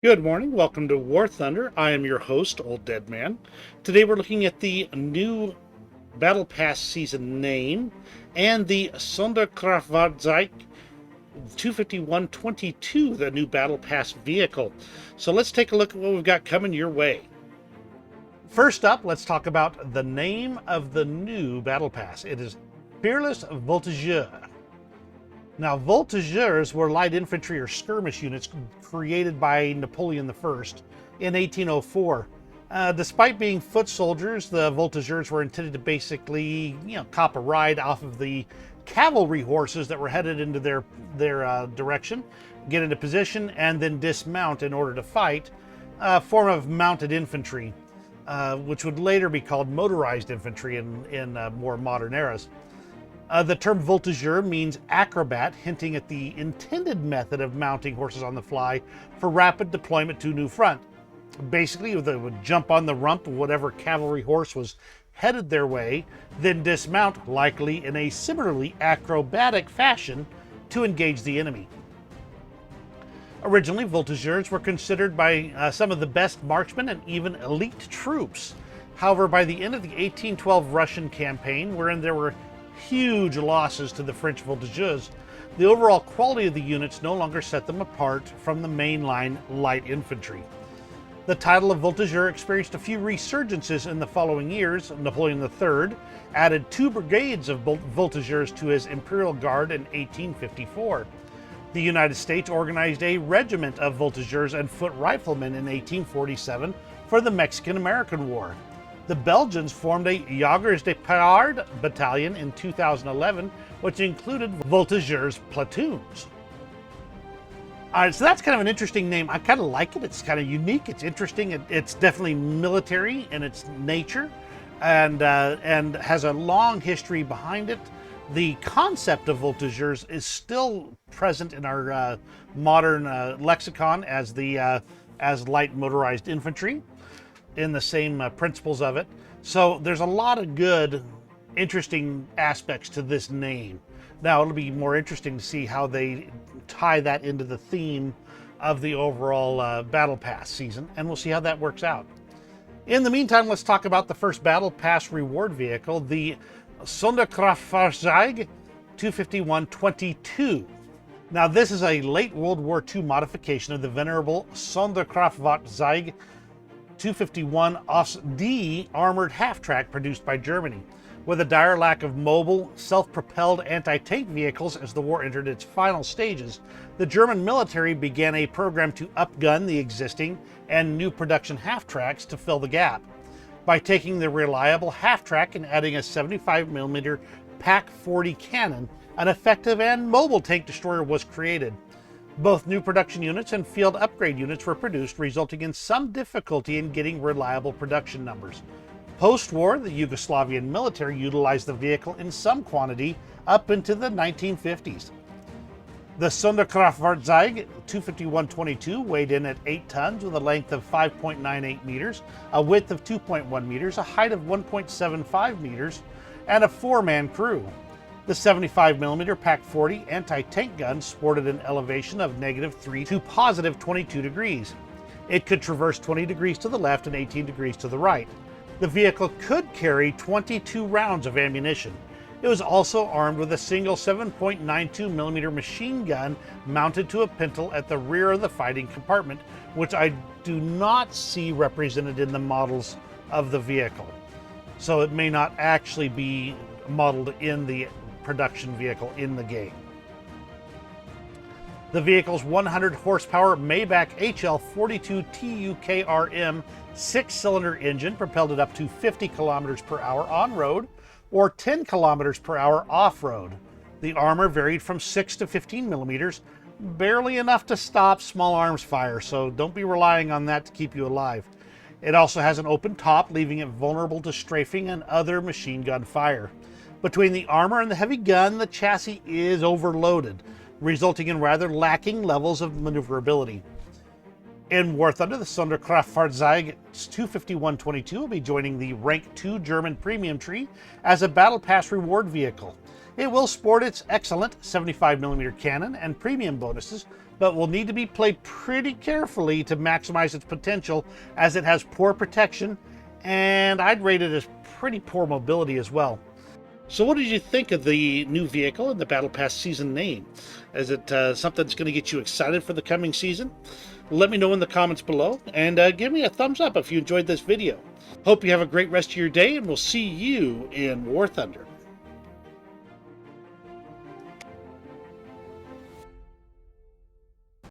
Good morning. Welcome to War Thunder. I am your host, Old Dead Man. Today we're looking at the new Battle Pass season name and the Sd.Kfz 251-22, the new Battle Pass vehicle. So let's take a look at what we've got coming your way. First up, let's talk about the name of the new Battle Pass. It is Fearless Voltigeur. Now, Voltigeurs were light infantry or skirmish units created by Napoleon I in 1804. Despite being foot soldiers, the Voltigeurs were intended to basically, cop a ride off of the cavalry horses that were headed into their direction, get into position, and then dismount in order to fight, a form of mounted infantry, which would later be called motorized infantry in more modern eras. The term voltigeur means acrobat, hinting at the intended method of mounting horses on the fly for rapid deployment to a new front. Basically, they would jump on the rump of whatever cavalry horse was headed their way, then dismount, likely in a similarly acrobatic fashion, to engage the enemy. Originally, voltigeurs were considered by some of the best marksmen and even elite troops. However, by the end of the 1812 Russian campaign, wherein there were huge losses to the French voltigeurs, the overall quality of the units no longer set them apart from the mainline light infantry. The title of voltigeur experienced a few resurgences in the following years. Napoleon III added 2 brigades of voltigeurs to his Imperial Guard in 1854. The United States organized a regiment of voltigeurs and foot riflemen in 1847 for the Mexican-American War. The Belgians formed a Jagers de Paard battalion in 2011, which included voltigeurs platoons. All right, so that's kind of an interesting name. I kind of like it. It's kind of unique. It's interesting. It's definitely military in its nature, and has a long history behind it. The concept of voltigeurs is still present in our modern lexicon as light motorized infantry, in the same principles of it. So there's a lot of good, interesting aspects to this name. Now it'll be more interesting to see how they tie that into the theme of the overall Battle Pass season, and we'll see how that works out. In the meantime, let's talk about the first Battle Pass reward vehicle, the Sd.Kfz 251-22. Now this is a late World War II modification of the venerable Sd.Kfz 251 Os D armored half-track produced by Germany. With a dire lack of mobile, self-propelled anti-tank vehicles as the war entered its final stages, the German military began a program to upgun the existing and new production half-tracks to fill the gap. By taking the reliable half-track and adding a 75mm PaK-40 cannon, an effective and mobile tank destroyer was created. Both new production units and field upgrade units were produced, resulting in some difficulty in getting reliable production numbers. Post-war, the Yugoslavian military utilized the vehicle in some quantity up into the 1950s. The Sd.Kfz 251-22 weighed in at 8 tons with a length of 5.98 meters, a width of 2.1 meters, a height of 1.75 meters, and a 4-man crew. The 75mm PaK-40 anti-tank gun sported an elevation of -3 to +22 degrees. It could traverse 20 degrees to the left and 18 degrees to the right. The vehicle could carry 22 rounds of ammunition. It was also armed with a single 7.92mm machine gun mounted to a pintle at the rear of the fighting compartment, which I do not see represented in the models of the vehicle. So it may not actually be modeled in the production vehicle in the game. The vehicle's 100 horsepower Maybach HL42 TUKRM 6-cylinder engine propelled it up to 50 kilometers per hour on road or 10 kilometers per hour off road. The armor varied from 6 to 15 millimeters, barely enough to stop small arms fire, so don't be relying on that to keep you alive. It also has an open top, leaving it vulnerable to strafing and other machine gun fire. Between the armor and the heavy gun, the chassis is overloaded, resulting in rather lacking levels of maneuverability. In War Thunder, the Sd.Kfz 251-22 will be joining the Rank 2 German Premium Tree as a Battle Pass reward vehicle. It will sport its excellent 75mm cannon and premium bonuses, but will need to be played pretty carefully to maximize its potential, as it has poor protection, and I'd rate it as pretty poor mobility as well. So what did you think of the new vehicle and the Battle Pass season name? Is it something that's going to get you excited for the coming season? Let me know in the comments below, and give me a thumbs up if you enjoyed this video. Hope you have a great rest of your day, and we'll see you in War Thunder.